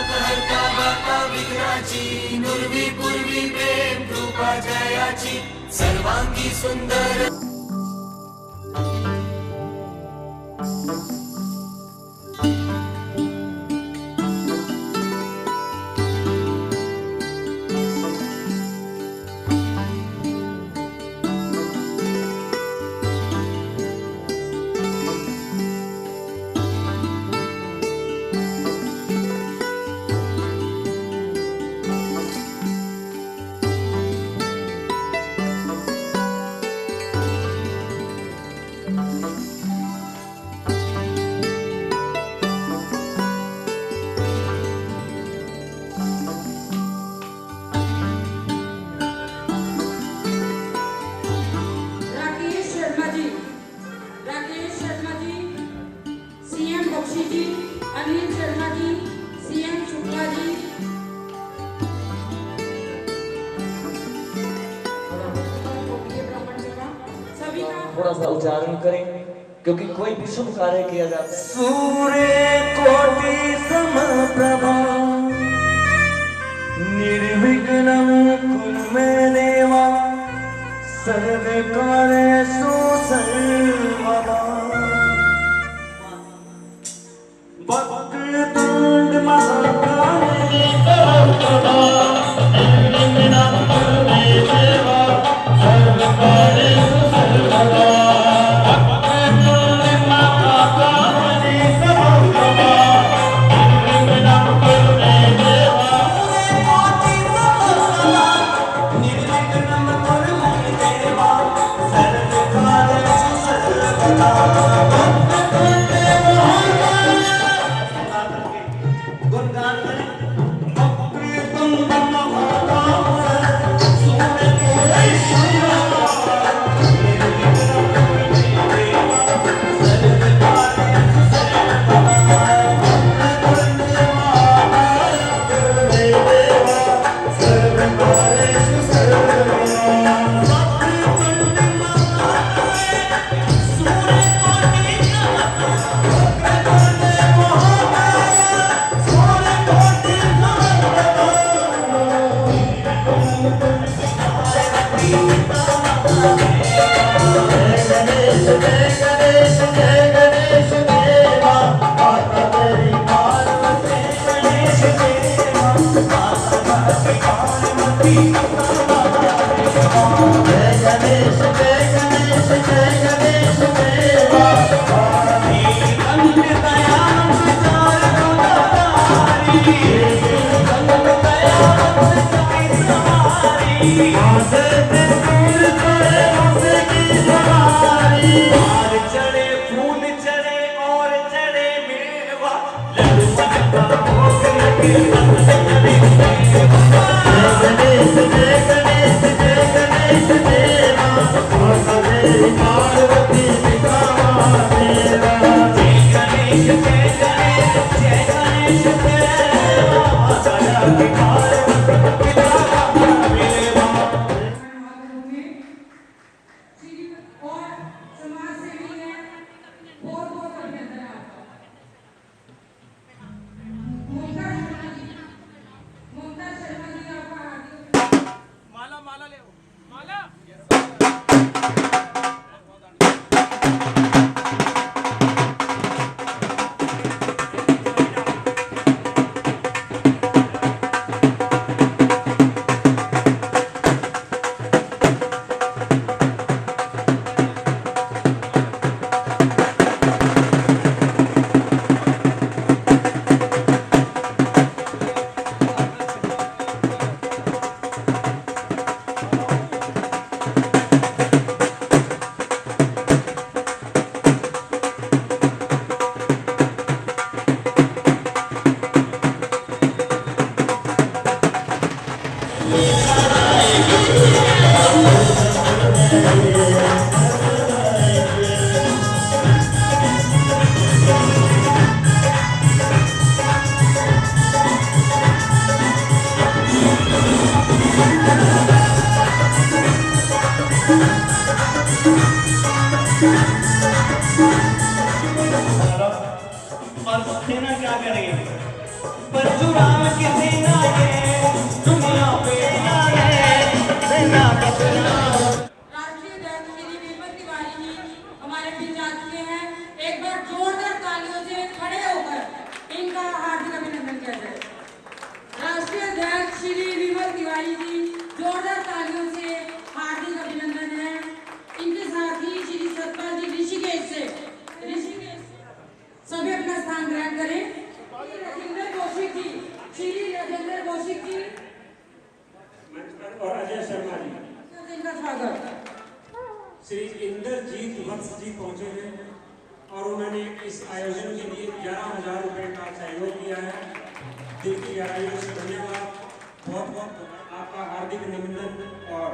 हरता वार्ता विघ्नाची नुर्वी पूर्वी प्रेम कृपा जयाची सर्वांगी सुंदर थोड़ा सा उच्चारण करें क्योंकि कोई भी शुभ कार्य किया जाता है। सूर्य कोटि समप्रभा निर्विघ्नं कुरु मे देव सर्वकार्येषु सर्वदा वक्रतुंड महाकाय सर्वदा निर्विघ्नं कुरु मे देव सर्वकार्येषु और सेना क्या करेगी? परशुराम की सेना है दुनिया पे सेना राष्ट्रीय अध्यक्ष श्री विमल तिवारी जी हमारे बीच आ चुके हैं। एक बार जोरदार तालियों से खड़े होकर इनका हार्दिक अभिनंदन किया जाए। राष्ट्रीय अध्यक्ष श्री विमल तिवारी जी, जोरदार तालियों से हार्दिक अभिनंदन है। इनके साथ ही श्री सतपाल जी ऋषिकेश से सभी अपना स्थान ग्रहण करें। राजेंद्र कौशिक जी, श्री राजेंद्र कौशिक जी और अजय शर्मा जी, इनका स्वागत। श्री इंद्रजीत वत्स जी पहुंचे हैं और उन्होंने इस आयोजन के लिए 11,000 रुपए का सहयोग किया है। दिल की गहराइयों से धन्यवाद। बहुत बहुत आपका हार्दिक अभिनंदन और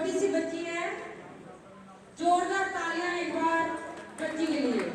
छोटी सी बच्ची है, जोरदार तालियां एक बार बच्ची के लिए।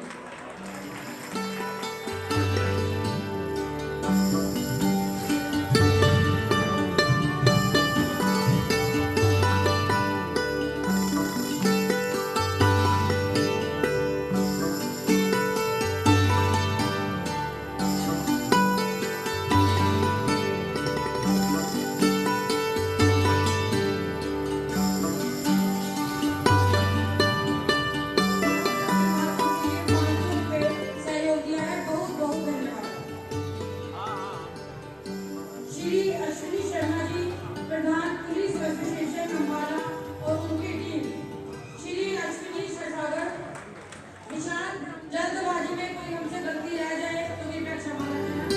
जल्दबाजी में कोई हमसे गलती रह जाए तो कृपया क्षमा करना।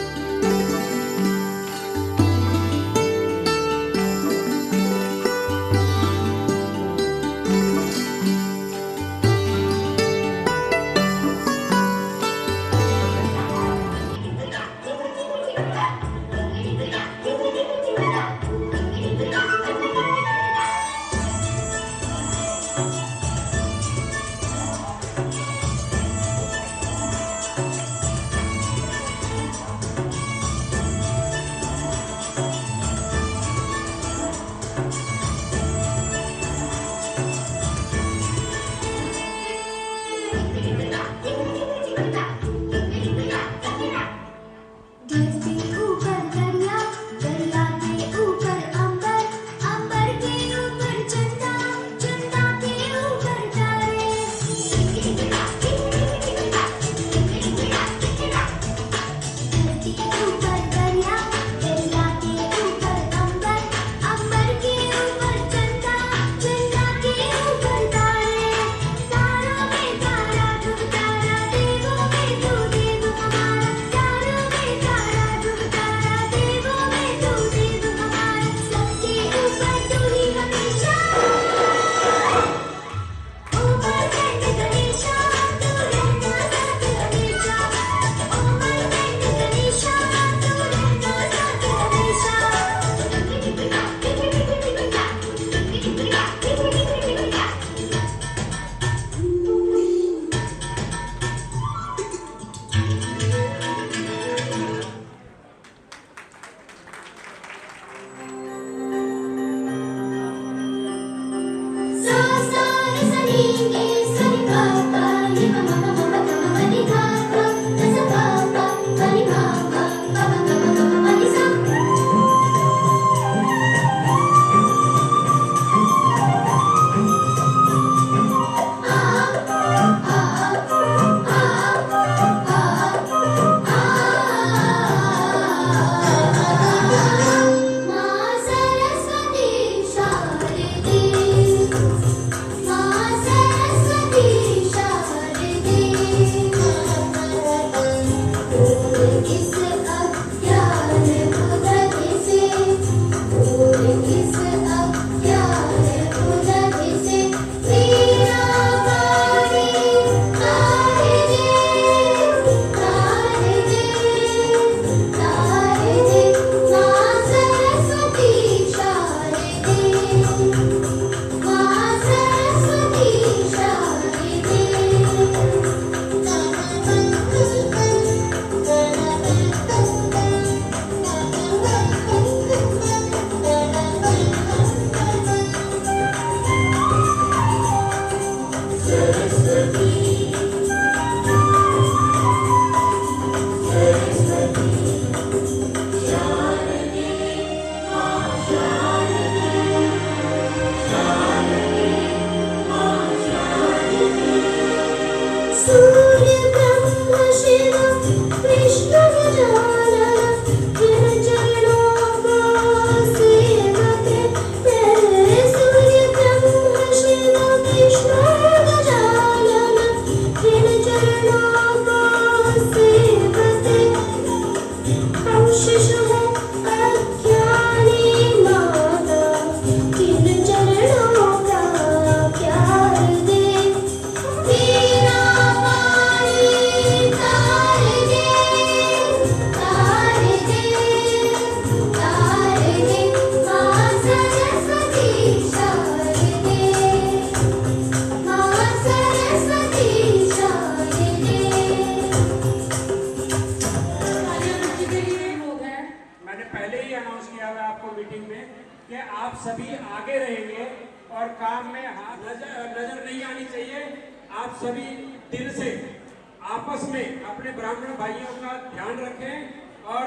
तेरा मीटिंग में कि आप सभी आगे रहेंगे और काम में हाथ नजर नहीं आनी चाहिए। आप सभी दिल से आपस में अपने ब्राह्मण भाइयों का ध्यान रखें और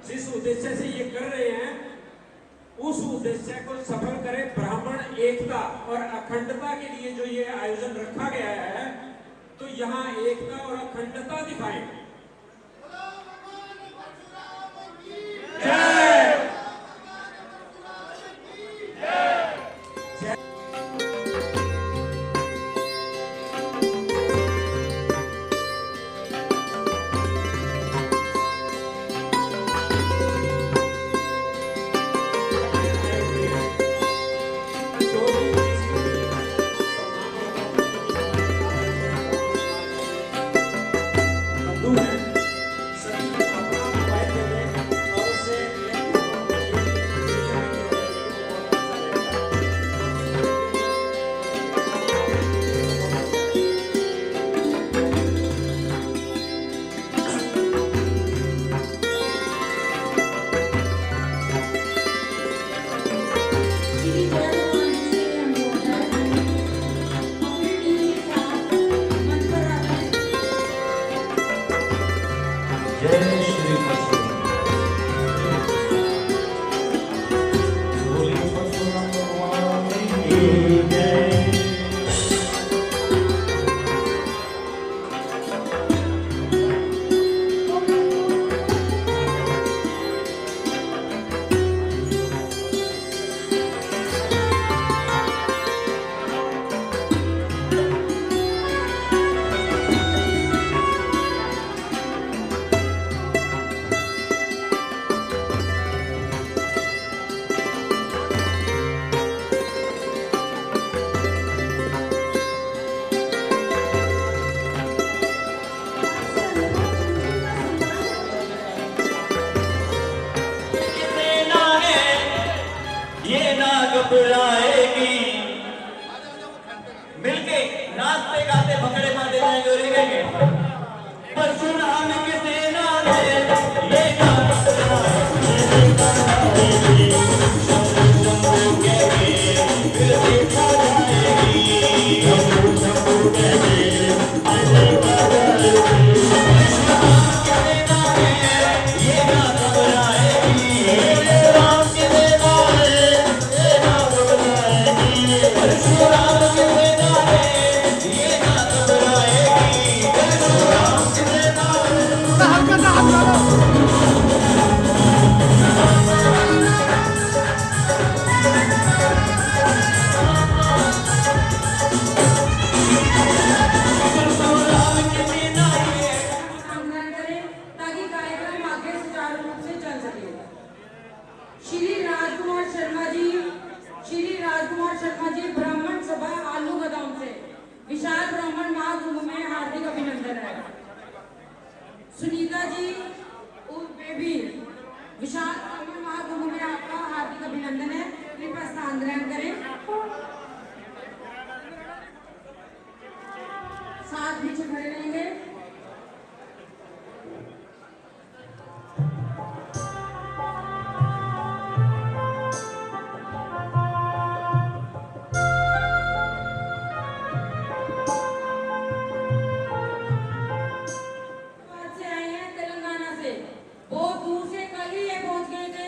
जिस उद्देश्य से ये कर रहे हैं उस उद्देश्य को सफल करें। ब्राह्मण एकता और अखंडता के लिए जो ये आयोजन रखा गया है, तो यहाँ एकता और अखंडता दिखाएं। घबराएगी, मिलके नाचते गाते भंगड़े मारते जाएंगे और ये कहेंगे परशुराम की सेना ने ये गाना घबराएगी, शंभू शंभू कहेंगे फिर देखा जाएगी, शंभू शंभू कहेंगे फिर देखा जाएगी, परशुराम की सेना ने ये गाना घबराएगी, राम की सेना ने परशुराम की सेना है ये ना घबराएगी, परशुराम की सेना सम्मान करें ताकि कार्यक्रम आगे सुचारू रूप से चल सके। श्री राजकुमार शर्मा जी ब्राह्मण सभा आलू गोदाम से विशाल ब्राह्मण महाकुंभ में हार्दिक अभिनंदन है। सुनीता जी उर्फ बेबी विशाल ब्राह्मण महाकुंभ में आपका हार्दिक अभिनंदन है। कृपया स्थान ग्रहण करें। साथ पीछे खड़े रहेंगे। बहुत दूर से कल ही ये पहुंच गए थे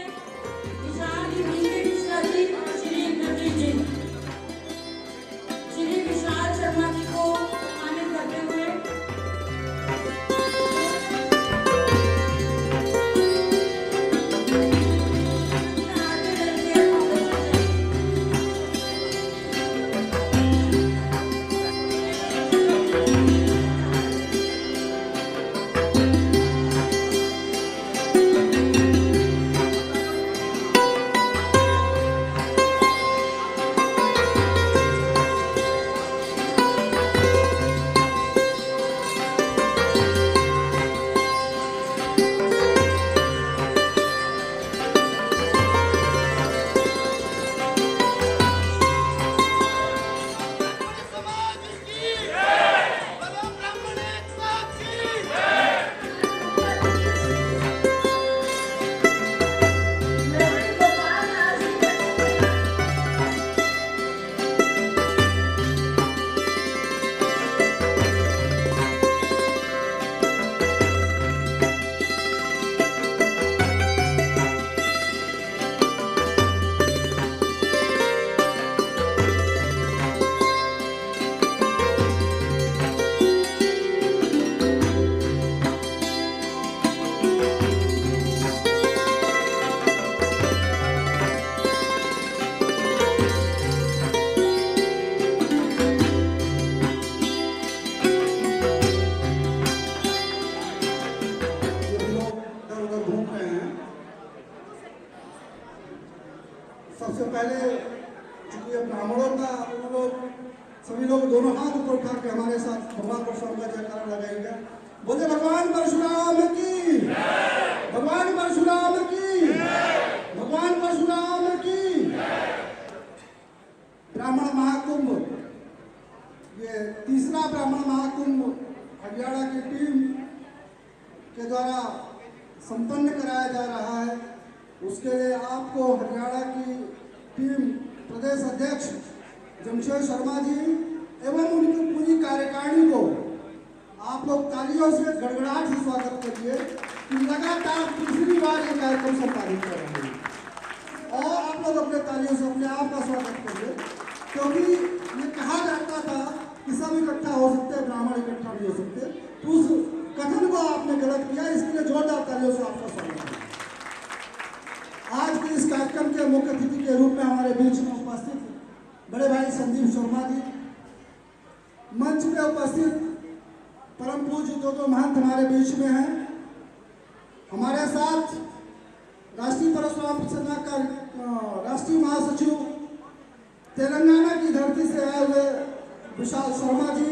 सबसे पहले चूंकि ब्राह्मणों का उन लोग सभी लोग दोनों हाथ ऊपर उठा के हमारे साथ भगवान परशुराम का जयकारा लगाएंगे। बोले भगवान परशुराम की, भगवान परशुराम की, भगवान परशुराम की। ब्राह्मण महाकुंभ, ये तीसरा ब्राह्मण महाकुंभ हरियाणा की टीम के द्वारा संपन्न कराया जा रहा है। उसके लिए आपको हरियाणा की टीम प्रदेश अध्यक्ष जमशेद शर्मा जी एवं उनकी पूरी कार्यकारिणी को आप लोग तालियों से गड़गड़ाहट से स्वागत करिए कि लगातार तीसरी बार ये कार्यक्रम संपादित कर रहे हैं। और आप लोग अपने तालियों से अपने आप का स्वागत करिए, क्योंकि ये कहा जाता था कि सब इकट्ठा हो सकते हैं, ब्राह्मण इकट्ठा नहीं हो सकते। तो उस कथन को आपने गलत किया, इसके लिए जोरदार तालियों से आपका स्वागत है। आज के इस कार्यक्रम के मुख्य अतिथि के रूप में हमारे बीच में उपस्थित बड़े भाई संदीप शर्मा जी, मंच पे उपस्थित परम पूज्य दो महंत हमारे बीच में हैं। हमारे साथ राष्ट्रीय परशुराम सेना का राष्ट्रीय महासचिव तेलंगाना की धरती से आए हुए विशाल शर्मा जी,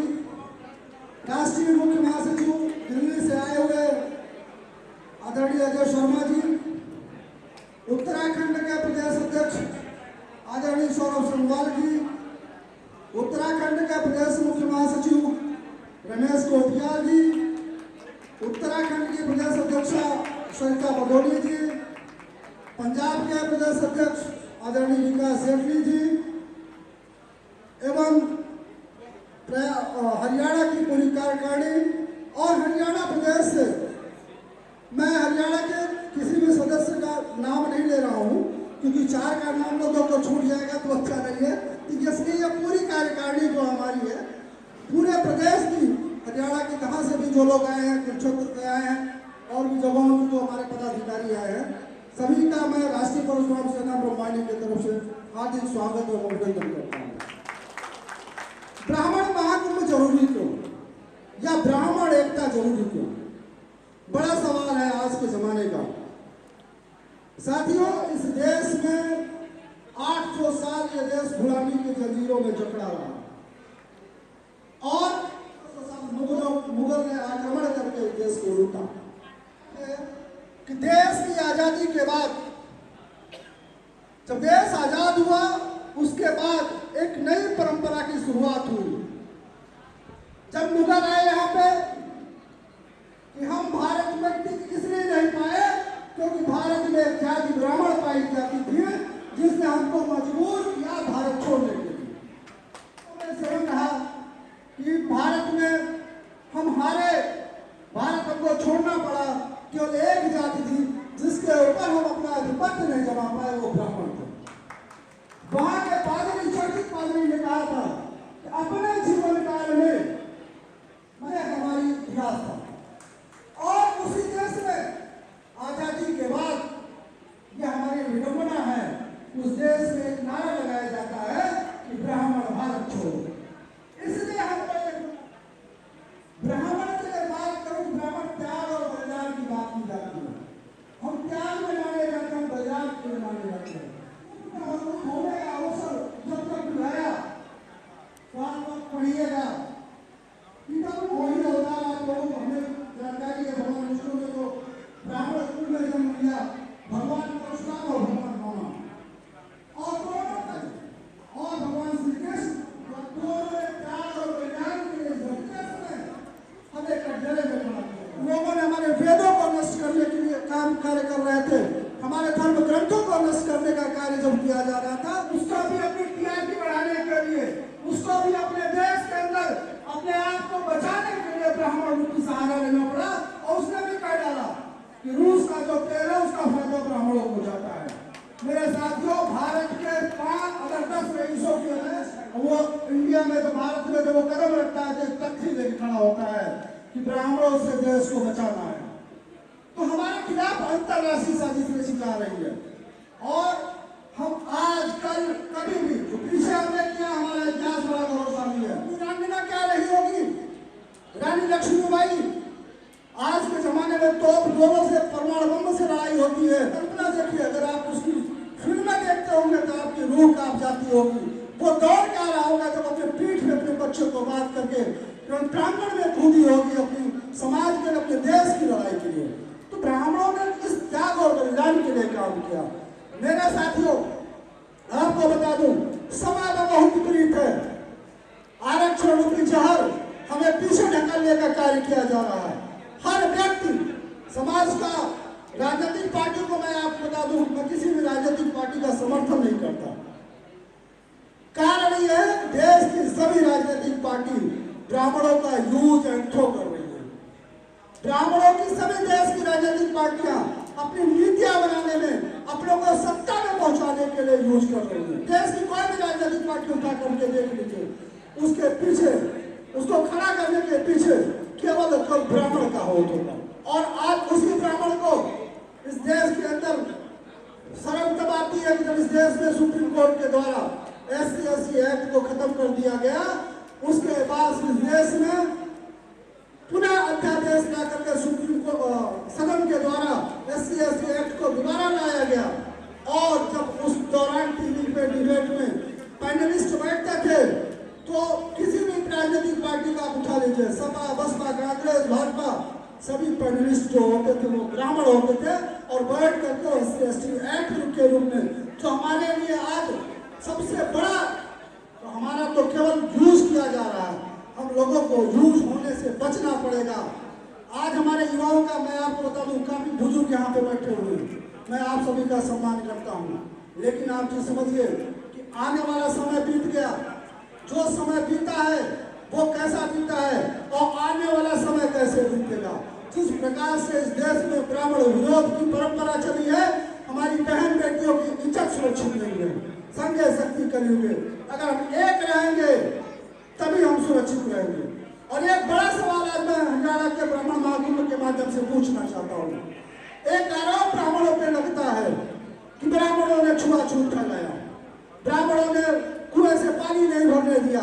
राष्ट्रीय मुख्य महासचिव दिल्ली से आए हुए आदरणीय अजय शर्मा जी, उत्तराखंड के प्रदेश अध्यक्ष आदरणीय सौरभ संगवाल जी, उत्तराखंड के प्रदेश मुख्य महासचिव रमेश कोटियाल जी, उत्तराखंड की प्रदेश अध्यक्षा सरिता बडोली जी, पंजाब के प्रदेश अध्यक्ष आदरणीय विकास सेठी जी एवं हरियाणा की पूरी कार्यकारिणी और हरियाणा प्रदेश से मैं हरियाणा के किसी भी सदस्य का नाम नहीं ले रहा हूँ, क्योंकि चार का नाम लोगों को छूट जाएगा तो अच्छा नहीं है। इसलिए ये पूरी कार्यकारिणी जो हमारी है, पूरे प्रदेश की, हरियाणा के जहाँ से भी जो लोग आए हैं, कुरुक्षेत्र से आए हैं और भी जगहों से जो हमारे पदाधिकारी आए हैं, सभी का मैं राष्ट्रीय परशुराम सेना ब्रह्मांड की तरफ से हार्दिक स्वागत और अभिनंदन करता हूँ। ब्राह्मण महाकुंभ जरूरी क्यों, या ब्राह्मण एकता जरूरी क्यों, बड़ा सवाल है आज के जमाने का। साथियों, इस देश में 800 साल ये देश गुलामी की जंजीरों में जकड़ा रहा और मुगल ने आक्रमण करके इस देश को लूटा। कि देश की आजादी के बाद, जब देश आजाद हुआ, उसके बाद एक नई परंपरा की शुरुआत हुई। जब मुगल आए यहाँ पे, कि हम भारत में टिक इसलिए नहीं पाए क्योंकि भारत में एक जाति ब्राह्मण पाई जाती थी, जिसने हमको मजबूर किया भारत छोड़ने के लिए। तो मैंने कहा कि भारत में हम हारे, भारत हमको छोड़ना पड़ा, केवल एक जाति थी जिसके ऊपर हम अपना आधिपत्य नहीं जमा पाए, वो ब्राह्मण थे। वहां के पादरी, चर्चित पादरी ने कहा था कि अपने जीवन काल में मैं हमारी इतिहास था। और उसी देश में आजादी के बाद ये हमारी विडंबना है, उस देश में एक नारा लगाया जाता है कि ब्राह्मण भारत छोड़ो। इसलिए हम ब्राह्मण के बात करूं, ब्राह्मण त्याग और बलिदान की बात की जाती है। हम त्याग में माने जाते हैं, बलिदान में माने जाते हैं। होने का अवसर जब तक मिलाया तो आप लोग पढ़िएगा, वही होता है। आप लोगों को हमें जानकारी है, भगवान विष्णु ने तो ब्राह्मण कुल में जन्म लिया, भगवान परशुराम और भगवान रामा, और भगवान श्री कृष्ण, दोनों त्याग और बलिदान के हमें कटघरे में खड़ा किया। लोगों ने हमारे वेदों को नष्ट करने के लिए कार्य कर रहे थे, हमारे धर्म ग्रंथों को नष्ट करने का कार्य जब किया जा रहा था, उसको भी अपनी टीआरपी बढ़ाने के लिए, उसको भी अपने देश के अंदर अपने आप को बचाने के लिए ब्राह्मण की सहारा लेना पड़ा। और उसने भी कह डाला कि रूस का जो तेल है उसका फायदा ब्राह्मणों को जाता है। मेरे साथियों, भारत के 5 अगर 10 रईसों के हैं, वो इंडिया में, तो भारत में जो वो कदम रखता है, तो तख्ती लेकर खड़ा होता है कि ब्राह्मणों से देश को बचाना है। तो हमारे खिलाफ अंतरराष्ट्रीय साजिश रची जा रही है। और हम आज कल कभी भी जो पीछे हमने किया, हमारा इतिहास बड़ा गौरवशाली है। वीरांगना क्या रही होगी, रानी लक्ष्मीबाई। आज के जमाने में तोप गोलों से, परमाणु बम से लड़ाई होती है। कल्पना देखिए, अगर आप उसकी फिल्में देखते होंगे तो आप रूह कांप जाती होगी। वो दौड़ के आ रहा होगा जब अपने पीठ पे अपने बच्चों को बात करके प्रांगण में कूदी होगी अपनी समाज के अपने देश की लड़ाई के लिए। तो ब्राह्मणों ने इस त्याग और बलिदान के लिए काम किया। मेरे साथियों, आपको बता दूं, समय में बहुत विपरीत है। आरक्षण रूपी जहर हमें पीछे ढकेलने का कार्य किया जा रहा है। हर व्यक्ति समाज का, राजनीतिक पार्टी को मैं आपको बता दूं, मैं किसी भी राजनीतिक पार्टी का समर्थन नहीं करता। कारण यह है, देश की सभी राजनीतिक पार्टी ब्राह्मणों का यूज एंड थ्रो कर रही है। ब्राह्मणों की सभी देश की राजनीतिक पार्टियां अपनी नीतियां बनाने में, अपनों को सत्ता में पहुंचाने के लिए यूज कर रही है। देश की कोई भी राजनीतिक पार्टी उठा करके देख लीजिए, उसके पीछे, उसको खड़ा करने के पीछे केवल ब्राह्मण का होता होगा। और आज उसी ब्राह्मण को इस देश के अंदर शर्म तब आती है कि जब इस देश में सुप्रीम कोर्ट के द्वारा SC/ST एक्ट को खत्म कर दिया गया, उसके बाद इस देश में पुनः अध्यादेश ला करके सुप्रीम कोर्ट सदन के द्वारा SC/ST एक्ट को दोबारा लाया गया। और जब उस दौरान टीवी पे डिबेट में पैनलिस्ट बैठते थे, तो किसी भी राजनीतिक पार्टी का उठा लीजिए, सपा, बसपा, कांग्रेस, भाजपा, सभी पैनलिस्ट जो होते थे वो ब्राह्मण होते थे। और बैठ करके SC/ST एक्ट के रूप में, जो हमारे लिए आज सबसे बड़ा, तो हमारा तो केवल यूज किया जा रहा है। हम लोगों को यूज होने से बचना पड़ेगा। आज हमारे युवाओं का, मैं आपको बता दूं, काफी बुजुर्ग यहाँ पे बैठे हुए हैं, मैं आप सभी का सम्मान करता हूँ। लेकिन आप ये समझिए कि आने वाला समय बीत गया। जो समय बीता है वो कैसा बीता है, और आने वाला समय कैसे बीतेगा। जिस प्रकार से इस देश में ब्राह्मण विरोध की परंपरा चली है, हमारी बहन बेटियों की इज्जत सुरक्षित नहीं है। संघ शक्ति करेंगे, अगर हम एक रहेंगे तभी हम सुरक्षित रहेंगे। और एक बड़ा सवाल आज मैं हरियाणा के ब्राह्मण महाकुंभ के माध्यम से पूछना चाहता हूँ। एक आरोप ब्राह्मणों पे लगता है कि ब्राह्मणों ने छुआछूत फैलाया, ब्राह्मणों ने कुएं से पानी नहीं भरने दिया,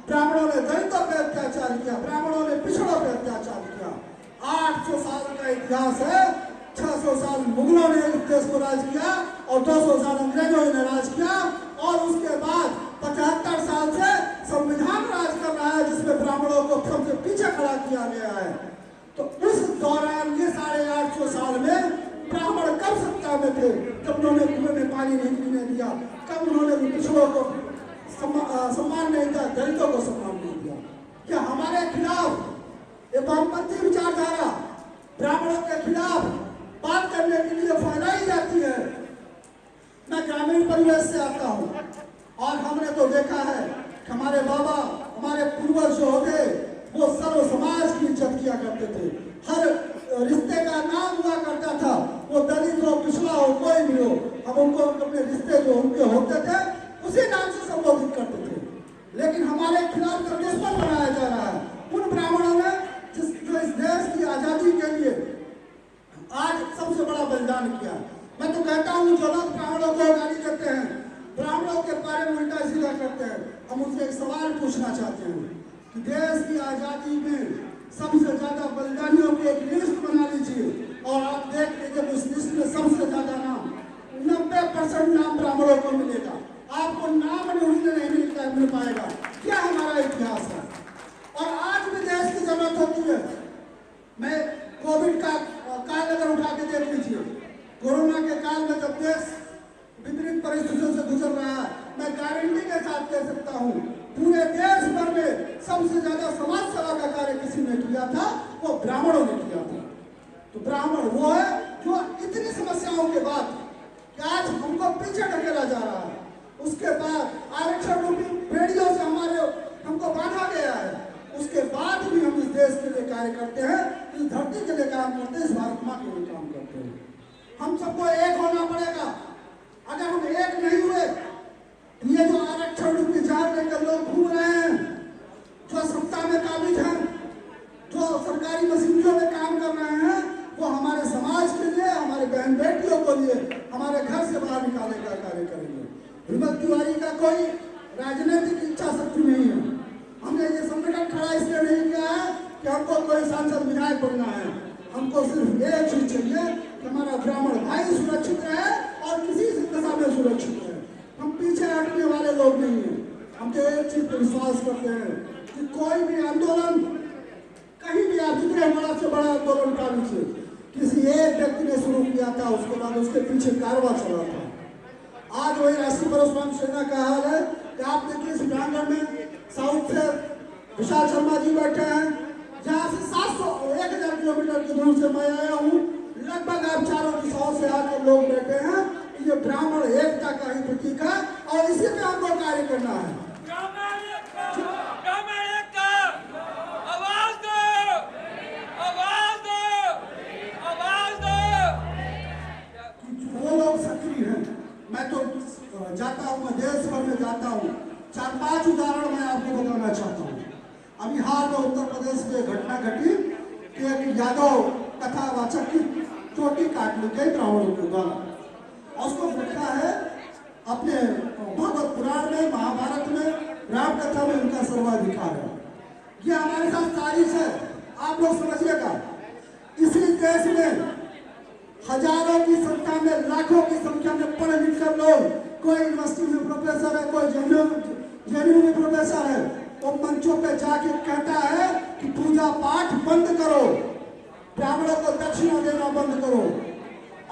ब्राह्मणों ने दलितों पे अत्याचार किया, ब्राह्मणों ने पिछड़ों पे अत्याचार किया। 800 साल का इतिहास है। 600 साल मुगलों ने इस देश को राज किया और 200 साल अंग्रेजों ने राज किया। और उसके बाद 75 साल से संविधान राज कर रहा है, जिसमें ब्राह्मणों को सबसे पीछे खड़ा किया गया है। तो उस दौरान ये 850 साल में ब्राह्मण कब सत्ता में थे? जब उन्होंने कुएं में पानी नहीं पीने दिया, कब उन्होंने पिछड़ों को सम्मान नहीं दिया, दलितों को सम्मान नहीं दिया। क्या हमारे खिलाफ ये वामपंथी विचारधारा ब्राह्मणों के खिलाफ बात करने के लिए फैलाई जाती है? मैं ग्रामीण परिवेश से आता हूँ और हमने तो देखा है कि हमारे बाबा, हमारे पूर्वज जो होते, वो सर्व समाज की इज्जत किया करते थे। हर रिश्ते का नाम हुआ करता था, वो दलित हो, पिछड़ा हो, कोई भी हो, हम उनको अपने रिश्ते जो उनके होते थे उसी नाम से संबोधित करते थे। लेकिन हमारे खिलाफ जो दुश्मन बनाया जा रहा है, उन ब्राह्मणों ने जो इस देश की आजादी के लिए आज सबसे बड़ा बलिदान किया। मैं तो कहता हूँ, जो लोग ब्राह्मणों को गाली देते हैं, ब्राह्मणों के बारे में उल्टा सीधा करते हैं, हम उनसे एक सवाल पूछना चाहते हैं कि देश की आजादी में सबसे ज्यादा बलिदानियों की एक लिस्ट बना लीजिए और आप देख लीजिए उस लिस्ट में सबसे ज्यादा नाम 90% नाम ब्राह्मणों को मिलेगा। आपको नाम नहीं मिल पाएगा। क्या हमारा इतिहास है? और आज भी देश की जरूरत होती है। मैं कोविड का काल अगर उठा के देख लीजिए, कोरोना के काल में जब देश विपरीत परिस्थितियों से गुजर रहा है, मैं गारंटी के साथ कह सकता हूँ, पूरे देश भर में सबसे ज्यादा समाज सेवा का कार्य किसी ने किया था, वो ब्राह्मणों ने किया था। तो ब्राह्मण वो है जो इतनी समस्याओं के बाद कि आज हमको पीछे ढकेला जा रहा है, उसके बाद आरक्षण रूपी बेड़ियों से हमको बांधा गया है, उसके बाद भी हम इस देश के लिए कार्य करते हैं, इस धरती के लिए काम करते हैं, इस भारत माँ के लिए काम करते हैं। हम सबको एक होना पड़ेगा। अगर हम एक नहीं हुए, ये जो आरक्षण रूपी जाल लेकर लोग घूम रहे हैं, जो सत्ता में काबिज हैं, जो सरकारी मशीनरियों में काम कर रहे हैं, वो हमारे समाज के लिए, हमारे बहन बेटियों के लिए, हमारे घर से बाहर निकालने का कार्य करेंगे। विमल तिवारी का कोई राजनीतिक इच्छा शक्ति नहीं है। हमने ये संगठन खड़ा इसलिए नहीं किया है कि हमको कोई सांसद विधायक बनना है। हमको सिर्फ एक चीज चाहिए कि हमारा ब्राह्मण भाई सुरक्षित रहे और किसी दशा में सुरक्षित रहे। हम पीछे हट एक चीज पर विश्वास करते हैं कि कोई भी आंदोलन कहीं भी, आप जितने बड़ा से बड़ा आंदोलन का लीजिए, किसी एक व्यक्ति ने शुरू किया था, उसके बाद उसके पीछे कारवा चला था। आज वही राष्ट्रीय परशुराम सेना का हाल है कि आप देखिए इस प्रांगण में साउथ से विशाल शर्मा जी बैठे हैं, जहाँ से 1000 किलोमीटर की दूर से मैं आया हूँ। लगभग आप चारों दिशाओं से आकर लोग बैठे हैं। ये ब्राह्मण एकता का ही प्रतीक है और इसी पे हमको कार्य करना है। वो लोग सक्रिय हैं। मैं तो जाता हूँ, मैं देश भर में जाता हूँ। 4-5 उदाहरण मैं आपको बताना चाहता हूँ। अभी हाल में उत्तर प्रदेश में घटना घटी कि एक यादव कथावाचक की चोटी काट ली गई ब्राह्मणों के द्वारा। उसको लिखा है अपने भागवत पुराण में, महाभारत में, राम कथा में उनका सर्वाधिकार है। ये हमारे साथ साजिश है, आप लोग समझिएगा। इसी देश में हजारों की संख्या में, लाखों की संख्या में पढ़े लिखे लोग, कोई यूनिवर्सिटी में प्रोफेसर है, कोई जेएनयू में प्रोफेसर है, वो मंचों पे जाके कहता है कि पूजा पाठ बंद करो, ब्राह्मणों को दक्षिणा देना बंद करो।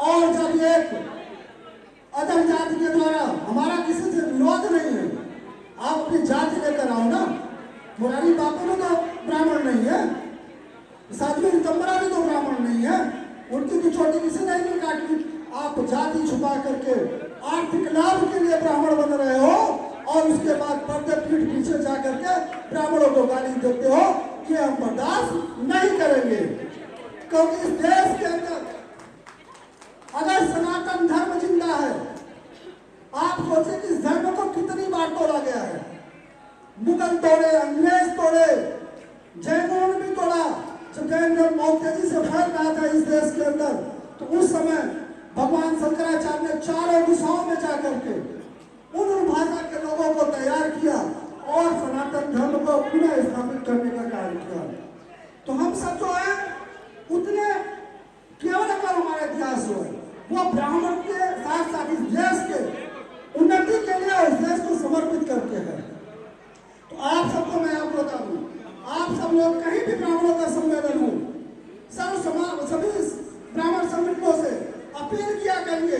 और जब एक अदर जाति के द्वारा, हमारा किसी से विरोध नहीं है, आप अपनी जाति लेकर आओ ना। मुरारी बापू में तो ब्राह्मण नहीं है, साध्वी रितंबरा भी तो ब्राह्मण नहीं है, उनकी तो छोटी किसी ने नहीं काटी। आप जाति छुपा करके आर्थिक लाभ के लिए ब्राह्मण बन रहे हो और उसके बाद पर्दे पीठ पीछे जा करके ब्राह्मणों को गाली देते हो। कि हम बर्दाश्त नहीं करेंगे, क्योंकि इस देश के अंदर अगर सनातन धर्म जिंदा है, आप सोचे कि इस धर्म को कितनी बार तोड़ा गया है। मुगल तोड़े, अंग्रेज तोड़े, जैनों ने भी तोड़ा। जब जैन धर्म बहुत तेजी से फैल रहा था इस देश के अंदर, तो उस समय भगवान शंकराचार्य ने चारों दिशाओं में जाकर के उन भाषा के लोगों को तैयार किया और सनातन धर्म को पुनः स्थापित करने का कार्य किया। तो हम सब जो है उतने केवल अगर हमारा इतिहास हो, वो ब्राह्मण के साथ साथ इस देश के उन्नति के लिए इस देश को समर्पित करते हैं। तो आप सबको मैं आपको बता दूं, आप सब लोग कहीं भी ब्राह्मणों का सम्मेलन हो, सभी ब्राह्मण संगठनों से अपील किया करिए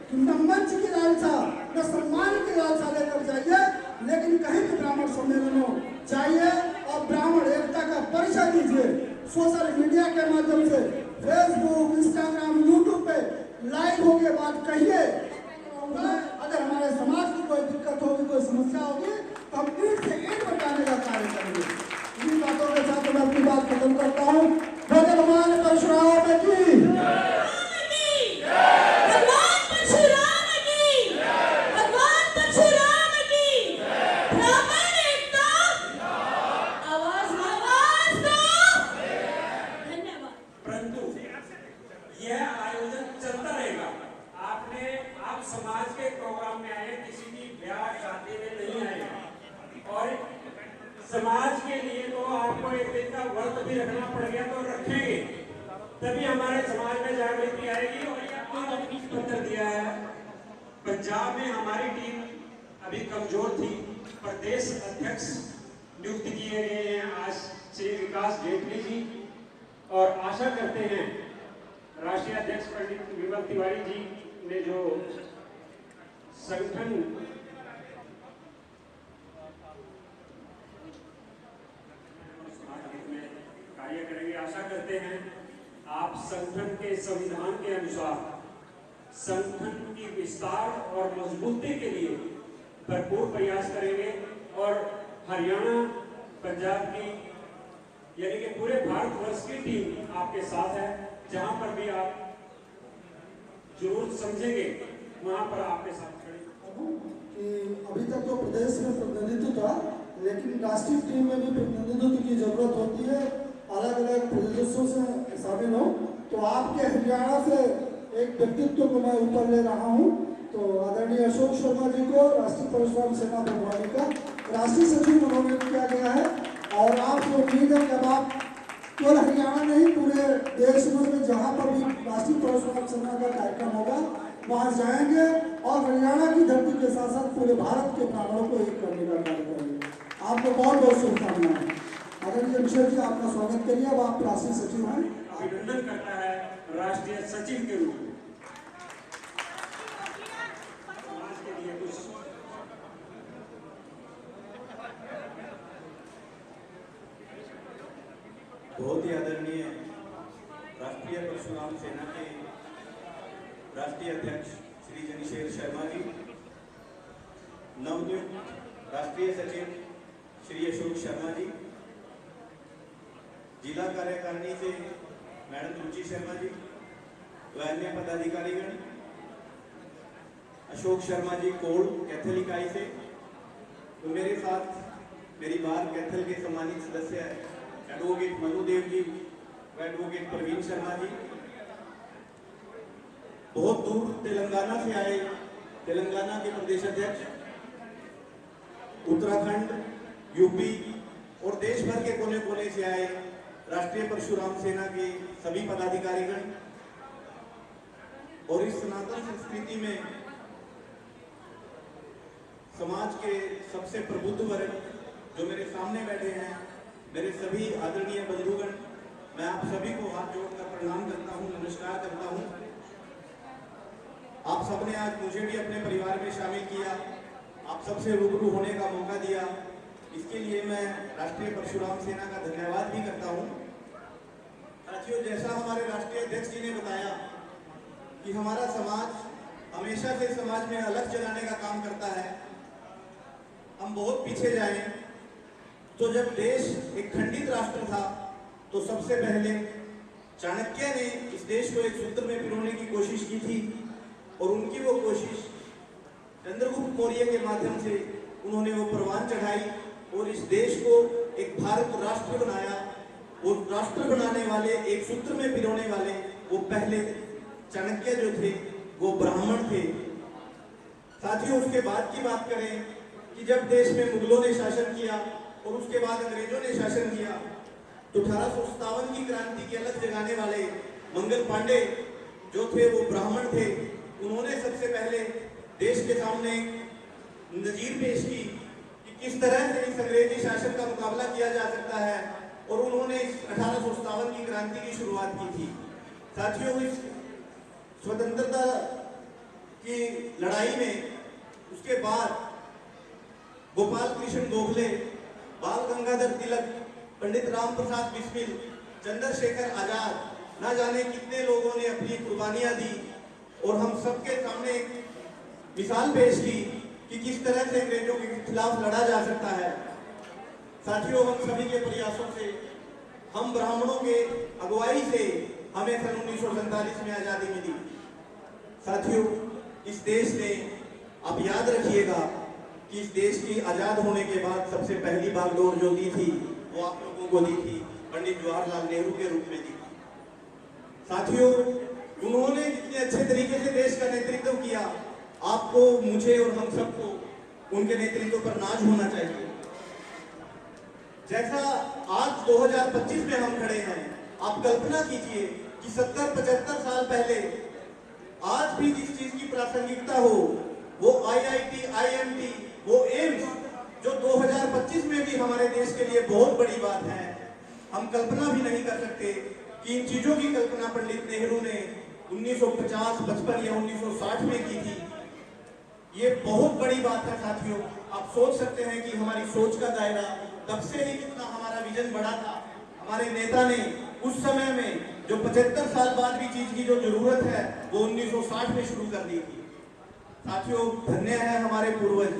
कि न मंच की लालसा, न सम्मान की लालसा लेकर जाइए, लेकिन कहीं भी ब्राह्मण सम्मेलन हो जाइए और ब्राह्मण एकता का परिचय दीजिए। सोशल मीडिया के माध्यम से, फेसबुक, इंस्टाग्राम, यूट्यूब पे लाइव होके बात कहिए। अगर हमारे समाज की कोई दिक्कत होगी, कोई समस्या होगी, तो हम ईंट से ईंट बचाने का कार्य करेंगे। इन बातों के साथ मैं अपनी बात खत्म करता हूँ। भगवान परशुराम की, समाज के प्रोग्राम में आए, किसी की ब्याह शादी में नहीं आए। और समाज के लिए तो आपको एक दिन का व्रत भी रखना पड़ गया, तो रखेंगे, तभी हमारे समाज में जागृति आएगी। और आपने पत्र दिया है, पंजाब में हमारी टीम अभी कमजोर थी, प्रदेश अध्यक्ष नियुक्त किए गए हैं आज श्री विकास जेटली जी, और आशा करते हैं राष्ट्रीय अध्यक्ष पंडित विमल तिवारी जी ने जो संगठन में कार्य करेंगे, आशा करते हैं आप संगठन के संविधान के अनुसार संगठन की विस्तार और मजबूती के लिए भरपूर प्रयास करेंगे। और हरियाणा, पंजाब की यानी कि पूरे भारतवर्ष की टीम आपके साथ है। जहां पर भी आप जरूर समझेंगे, वहां पर आपके साथ खड़े। कि अभी तक तो प्रदेश में प्रतिनिधित्व था, लेकिन राष्ट्रीय टीम में भी प्रतिनिधित्व की जरूरत होती है। अलग अलग प्रदेशों से शामिल हो, तो आपके हरियाणा से एक व्यक्तित्व को मैं ऊपर ले रहा हूँ। तो आदरणीय अशोक शर्मा जी को राष्ट्रीय परशुराम सेना बड़वानी का राष्ट्रीय सचिव मनोनीत किया गया है। और आपको उम्मीद है कि आप केवल हरियाणा नहीं, पूरे देश भर में जहाँ पर भी राष्ट्रीय परशुराम सेना का कार्यक्रम होगा, वहाँ जाएंगे और हरियाणा की धरती के साथ साथ पूरे भारत के प्राणों को एक करने का कार्य करेंगे। आपको बहुत बहुत शुभकामनाएं। आदरणीय मिश्र जी, आपका स्वागत करिए। अब आप राष्ट्रीय सचिव हैं। अभिनंदन करता है राष्ट्रीय सचिव के रूप में। समाज के लिए कुछ बहुत ही आदरणीय राष्ट्रीय परशुराम सेना के राष्ट्रीय अध्यक्ष श्री जनीशेर शर्मा जी, नवनियुक्त राष्ट्रीय सचिव श्री अशोक शर्मा जी, जिला कार्यकारिणी से मैडम रुचि शर्मा जी व अन्य पदाधिकारीगण, अशोक शर्मा जी कोल कैथल इकाई से, तो मेरे साथ मेरी बार कैथल के सम्मानित सदस्य एडवोकेट मनुदेव जी व एडवोकेट प्रवीण शर्मा जी, बहुत दूर तेलंगाना से आए तेलंगाना के प्रदेश अध्यक्ष, उत्तराखंड, यूपी और देश भर के कोने कोने से आए राष्ट्रीय परशुराम सेना के सभी पदाधिकारीगण, और इस सनातन संस्कृति में समाज के सबसे प्रबुद्ध वर्ग जो मेरे सामने बैठे हैं, मेरे सभी आदरणीय बंधुगण, मैं आप सभी को हाथ जोड़कर प्रणाम करता हूं, नमस्कार करता हूं। आप सबने आज मुझे भी अपने परिवार में शामिल किया, आप सबसे रूबरू होने का मौका दिया, इसके लिए मैं राष्ट्रीय परशुराम सेना का धन्यवाद भी करता हूं। साथियों, जैसा हमारे राष्ट्रीय अध्यक्ष जी ने बताया कि हमारा समाज हमेशा से समाज में अलग जलाने का काम करता है। हम बहुत पीछे जाएं तो जब देश एक खंडित राष्ट्र था तो सबसे पहले चाणक्य ने इस देश को एक सूत्र में पिरोने की कोशिश की थी, और उनकी वो कोशिश चंद्रगुप्त मौर्य के माध्यम से उन्होंने वो परवान चढ़ाई और इस देश को एक भारत राष्ट्र बनाया। वो राष्ट्र बनाने वाले, एक सूत्र में पिरोने वाले वो पहले चाणक्य जो थे वो ब्राह्मण थे। साथियों, उसके बाद की बात करें कि जब देश में मुगलों ने शासन किया और उसके बाद अंग्रेजों ने शासन किया, तो 1857 की क्रांति की अलग जगाने वाले मंगल पांडे जो थे वो ब्राह्मण थे। उन्होंने सबसे पहले देश के सामने नजीर पेश की कि किस तरह से इस अंग्रेजी शासन का मुकाबला किया जा सकता है, और उन्होंने इस 1857 की क्रांति की शुरुआत की थी। साथियों, इस स्वतंत्रता की लड़ाई में उसके बाद गोपाल कृष्ण गोखले, बाल गंगाधर तिलक, पंडित राम प्रसाद बिस्मिल, चंद्रशेखर आजाद, ना जाने कितने लोगों ने अपनी कुर्बानियां दी, और हम सबके सामने एक मिसाल पेश की कि किस तरह से अंग्रेजों के खिलाफ लड़ा जा सकता है। साथियों, हम सभी के प्रयासों से, हम ब्राह्मणों के अगुवाई से हमें सन 1947 में आजादी मिली। साथियों, इस देश ने, आप याद रखिएगा कि इस देश की आजाद होने के बाद सबसे पहली बागडोर जो दी थी वो आप लोगों को दी थी, पंडित जवाहरलाल नेहरू के रूप में दी थी। साथियों, उन्होंने इतने अच्छे तरीके से देश का नेतृत्व किया, आपको, मुझे और हम सबको उनके नेतृत्व पर नाज होना चाहिए। जैसा आज 2025 में हम खड़े हैं, आप कल्पना कीजिए कि 70-75 साल पहले आज भी जिस चीज की प्रासंगिकता हो, वो IIT, IMT, वो एम्स, जो 2025 में भी हमारे देश के लिए बहुत बड़ी बात है, हम कल्पना भी नहीं कर सकते कि इन चीजों की कल्पना पंडित नेहरू ने 1950, 55 या 1960 में की थी। ये बहुत बड़ी बात है साथियों। आप सोच सकते हैं कि हमारी सोच का दायरा तब से ही कितना हमारा विजन बड़ा था। हमारे नेता ने उस समय में जो 75 साल बाद भी चीज की जो जरूरत है वो 1960 में शुरू कर दी थी। साथियों, धन्य है हमारे पूर्वज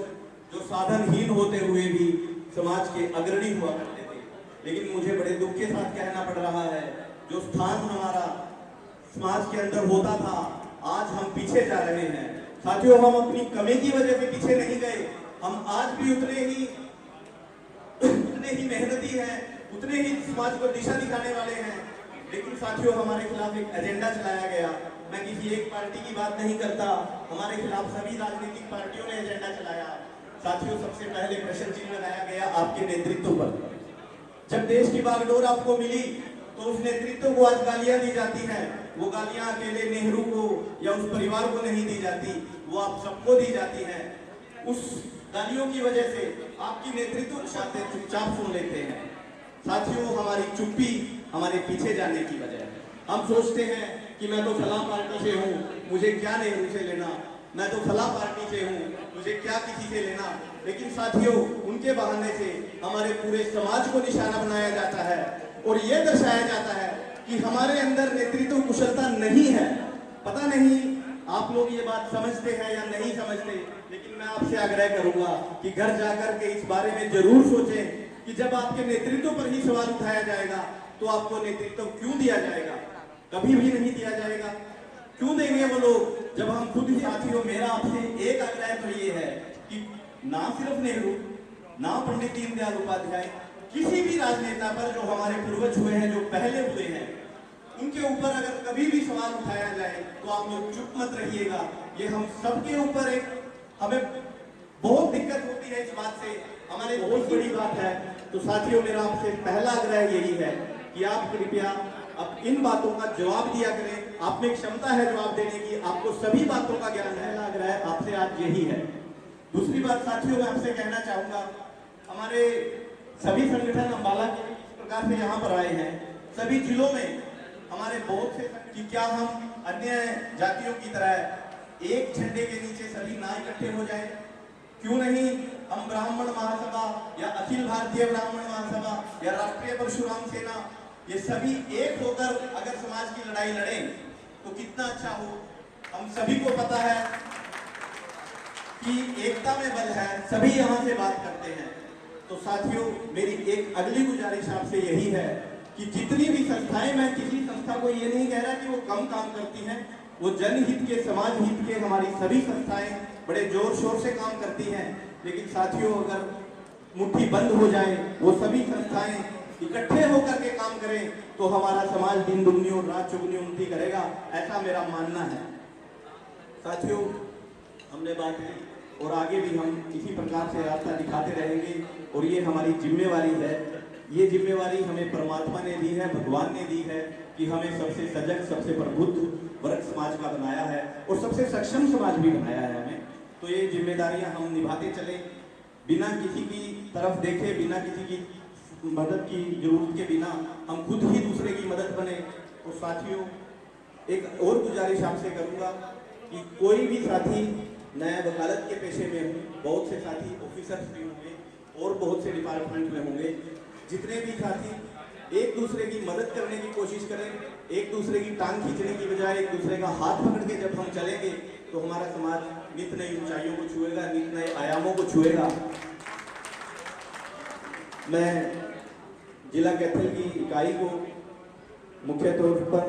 जो साधनहीन होते हुए भी समाज के अग्रणी हुआ करते थे। लेकिन मुझे बड़े दुख के साथ कहना पड़ रहा है, जो स्थान हमारा समाज के अंदर होता था, आज हम पीछे जा रहे हैं। साथियों, हम अपनी कमी की वजह से पीछे नहीं गए, हम आज भी उतने ही मेहनती हैं, उतने ही समाज को दिशा दिखाने वाले हैं। लेकिन साथियों, हमारे खिलाफ एक एजेंडा चलाया गया। मैं किसी एक पार्टी की बात नहीं करता, हमारे खिलाफ सभी राजनीतिक पार्टियों ने एजेंडा चलाया। साथियों, सबसे पहले प्रश्न चिन्ह लगाया गया आपके नेतृत्व पर। जब देश की बागडोर आपको मिली तो उस नेतृत्व को आज गालियां दी जाती हैं। वो गालियां अकेले नेहरू को या उस परिवार को नहीं दी जाती, वो आप सबको दी जाती है। उस गालियों की वजह से आपकी नेतृत्व बातें चुपचाप सुन लेते हैं। साथियों, हमारी चुप्पी हमारे पीछे जाने की वजह है। हम सोचते हैं कि मैं तो फलां पार्टी से हूँ, मुझे क्या नेहरू से लेना, मैं तो फलां पार्टी से हूँ, मुझे क्या किसी से लेना। लेकिन साथियों, उनके बहाने से हमारे पूरे समाज को निशाना बनाया जाता है और ये दर्शाया जाता है कि हमारे अंदर नेतृत्व कुशलता नहीं है। पता नहीं आप लोग ये बात समझते हैं या नहीं समझते, लेकिन मैं आपसे आग्रह करूंगा कि घर जाकर के इस बारे में जरूर सोचें कि जब आपके नेतृत्व पर ही सवाल उठाया जाएगा तो आपको नेतृत्व क्यों दिया जाएगा? कभी भी नहीं दिया जाएगा। क्यों देंगे वो लोग जब हम खुद ही। साथियों, मेरा आपसे एक आग्रह तो ये है कि ना सिर्फ नेहरू, ना पंडित दीनदयाल उपाध्याय, किसी भी राजनेता पर जो हमारे पूर्वज हुए हैं, जो पहले हुए हैं, उनके ऊपर अगर कभी भी सवाल उठाया जाए तो आप लोग चुप मत रहिएगा। ये हम सबके ऊपर हमें बहुत दिक्कत होती है इस बात से, हमारे बहुत बड़ी बात है। तो साथियों, मेरा आपसे पहला आग्रह यही है कि आप कृपया अब इन बातों का जवाब दिया करें। आप में क्षमता है जवाब देने की, आपको सभी बातों का ज्ञान है। पहला आग्रह आपसे आज यही है। दूसरी बात साथियों, मैं आपसे कहना चाहूंगा, हमारे सभी संगठन अम्बाला के इस प्रकार से यहाँ पर आए हैं। सभी जिलों में हमारे बहुत से कि क्या हम अन्य जातियों की तरह एक झंडे के नीचे सभी ना इकट्ठे हो जाए? क्यों नहीं हम ब्राह्मण महासभा या अखिल भारतीय ब्राह्मण महासभा या राष्ट्रीय परशुराम सेना, ये सभी एक होकर अगर समाज की लड़ाई लड़ें तो कितना अच्छा हो। हम सभी को पता है कि एकता में बल है, सभी यहाँ से बात करते हैं। तो साथियों, मेरी एक अगली गुजारिश आपसे यही है कि जितनी भी संस्थाएं, मैं किसी संस्था को ये नहीं कह रहा कि वो कम काम करती हैं, वो जनहित के, समाज हित के हमारी सभी संस्थाएं बड़े जोर शोर से काम करती हैं। लेकिन साथियों, अगर मुट्ठी बंद हो जाए, वो सभी संस्थाएं इकट्ठे होकर के काम करें तो हमारा समाज दिन दुगनी और रात चौगुनी उन्नति करेगा, ऐसा मेरा मानना है। साथियों, हमने बात की और आगे भी हम इसी प्रकार से रास्ता दिखाते रहेंगे और ये हमारी जिम्मेवारी है। ये जिम्मेवारी हमें परमात्मा ने दी है, भगवान ने दी है कि हमें सबसे सजग, सबसे प्रबुद्ध वर्ग समाज का बनाया है और सबसे सक्षम समाज भी बनाया है हमें। तो ये जिम्मेदारियां हम निभाते चले, बिना किसी की तरफ देखे, बिना किसी की मदद की जरूरत के बिना हम खुद ही दूसरे की मदद बने। तो साथियों, एक और गुजारिश आपसे करूंगा कि कोई भी साथी नया वकालत के पेशे में हो, बहुत से साथी ऑफिसर्स भी होंगे और बहुत से डिपार्टमेंट में होंगे, जितने भी साथी एक दूसरे की मदद करने की कोशिश करें, एक दूसरे की टांग खींचने की बजाय एक दूसरे का हाथ पकड़ के जब हम चलेंगे तो हमारा समाज नित नई ऊंचाइयों को छुएगा, नित नए आयामों को छुएगा। मैं जिला कैथल की इकाई को मुख्य तौर पर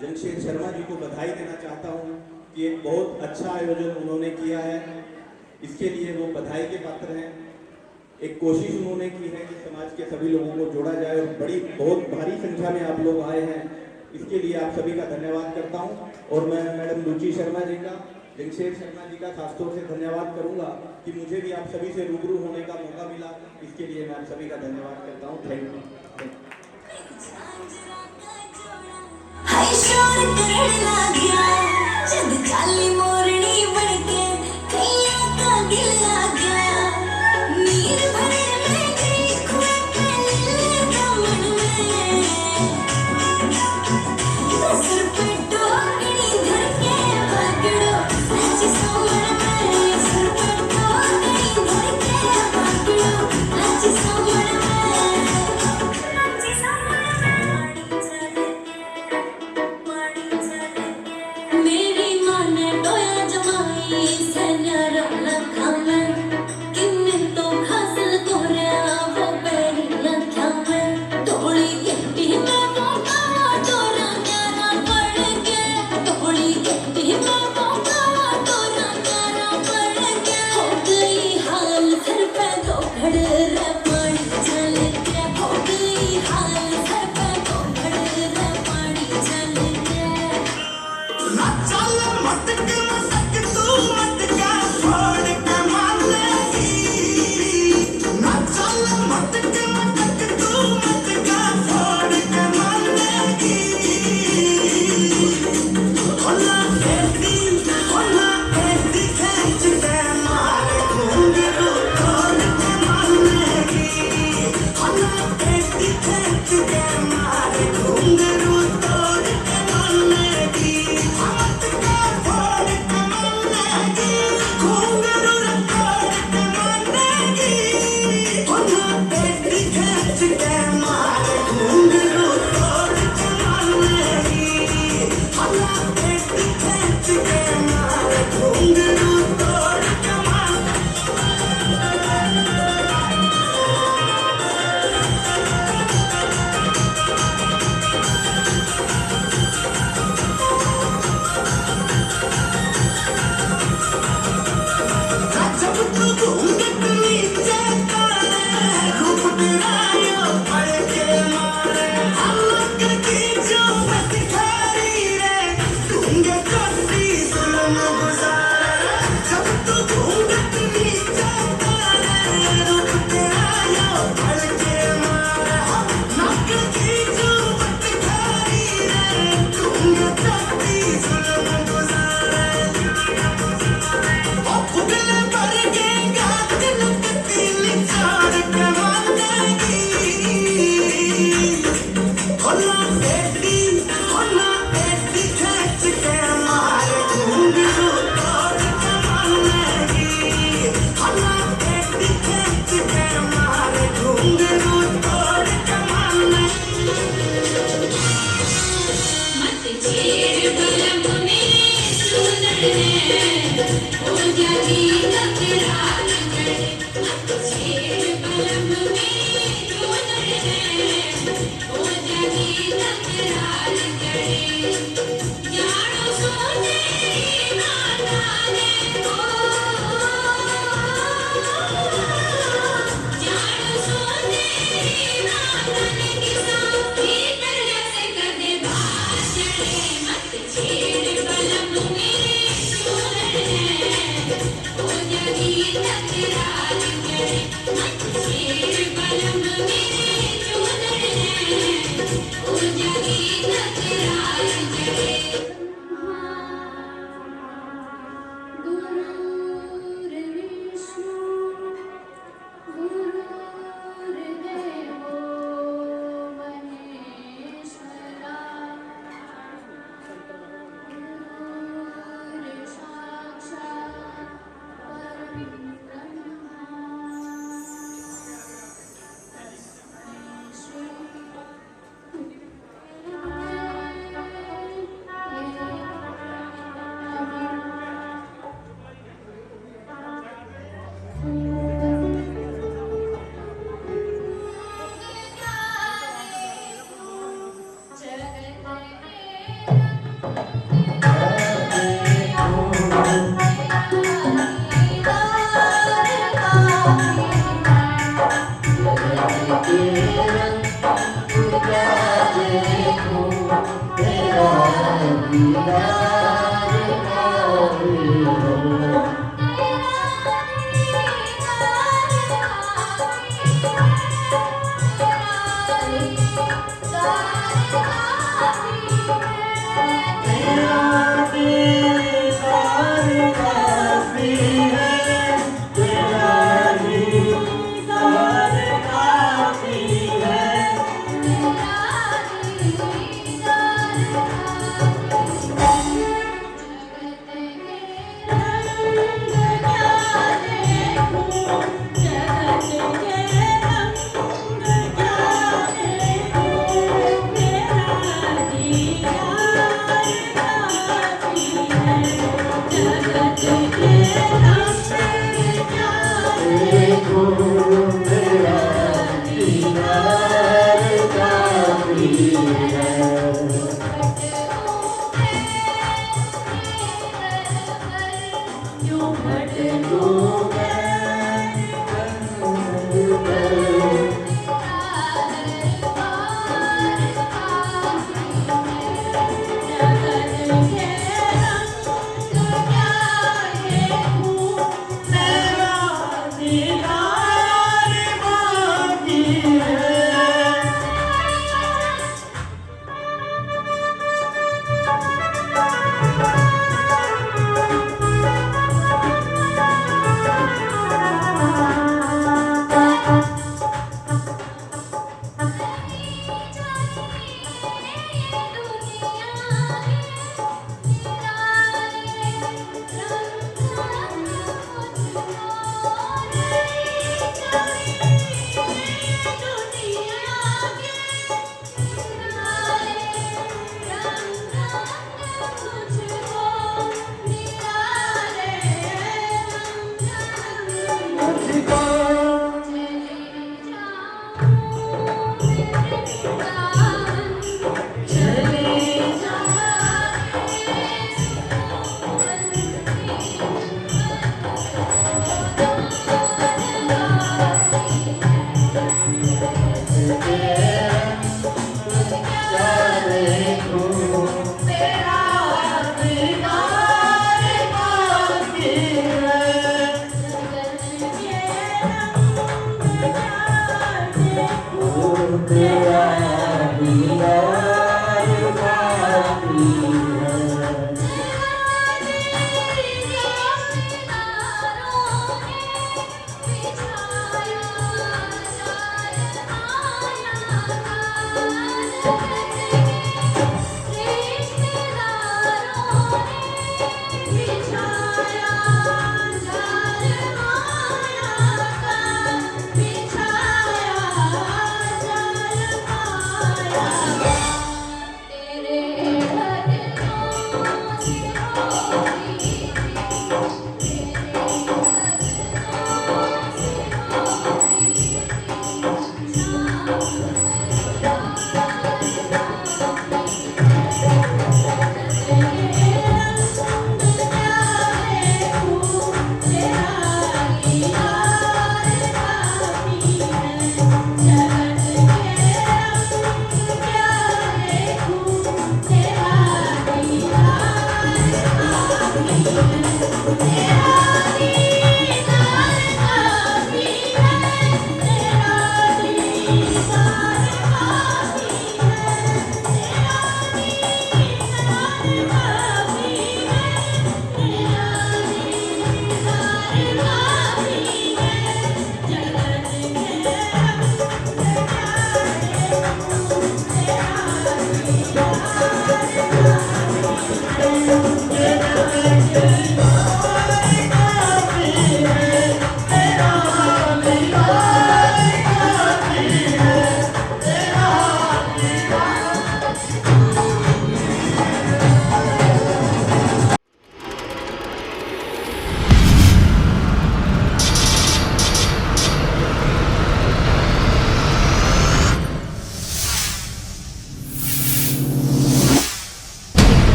जमशेद शर्मा जी को बधाई देना चाहता हूँ कि एक बहुत अच्छा आयोजन उन्होंने किया है, इसके लिए वो बधाई के पात्र हैं। एक कोशिश उन्होंने की है कि समाज के सभी लोगों को जोड़ा जाए और बहुत भारी संख्या में आप लोग आए हैं, इसके लिए आप सभी का धन्यवाद करता हूं। और मैं मैडम रुचि शर्मा जी का, जमशेद शर्मा जी का खासतौर से धन्यवाद करूंगा कि मुझे भी आप सभी से रूबरू होने का मौका मिला, इसके लिए मैं आप सभी का धन्यवाद करता हूँ। Thank you. मेरी माँ ने टोया जमाई, सैन्या रौनक खाना भटकूं मैं